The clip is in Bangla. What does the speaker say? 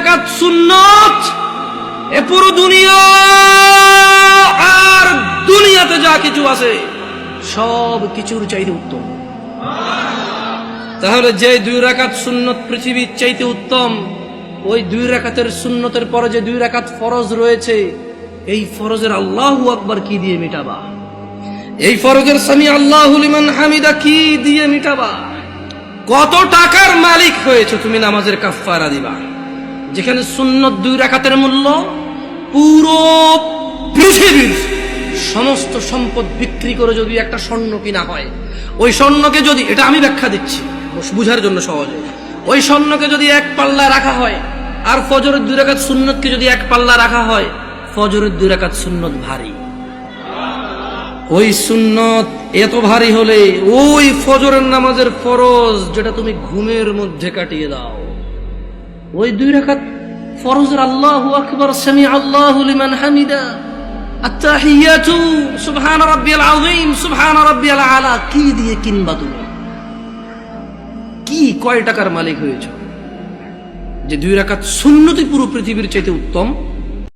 রাকাত সুন্নত এ পুরো দুনিয়া আর দুনিয়াতে যা কিছু আছে সব কিছুর চাইতে উত্তম। তাহলে যে 2 রাকাত সুন্নত পৃথিবীর চাইতে উত্তম, ওই 2 রাকাতের সুন্নতের পরে যে 2 রাকাত ফরজ রয়েছে, এই ফরজের আল্লাহু আকবার কি দিয়ে মিটাবা? এই ফরজের সামি আল্লাহু লিমান হামিদা কি দিয়ে মিটাবা? কত টাকার মালিক হয়েছে তুমি নামাজের কাফফারা দিবা, যেখানে সুন্নত 2 রাকাতের মূল্য পুরো পৃথিবীর সমস্ত সম্পদ বিক্রি করে যদি একটা স্বর্ণ কিনা হয়, ওই স্বর্ণকে যদি, এটা আমি ব্যাখ্যা দিচ্ছি বুঝার জন্য সহজে, ওই স্বর্ণকে যদি 1 পাল্লা রাখা হয় আর ফজরের 2 রাকাত সুন্নতকে যদি 1 পাল্লা রাখা হয়, ফজরের 2 রাকাত সুন্নত ভারী। ওই সুন্নত এত ভারী হলে ওই ফজরের নামাজের ফরজ যেটা তুমি ঘুমের মধ্যে কাটিয়ে দাও, ওই 2 রাকাত ফরজের আল্লাহু আকবার, সামি আল্লাহু লিমান হামিদা, আত্তাহিয়াতু সুবহান রাব্বিয়াল আযীম, সুবহান রাব্বিয়াল আলা কি দিয়ে কিনবা? তুমি কি কয় টাকার মালিক হয়েছো যে 2 রাকাত সুন্নতই পুরো পৃথিবীর চাইতে উত্তম?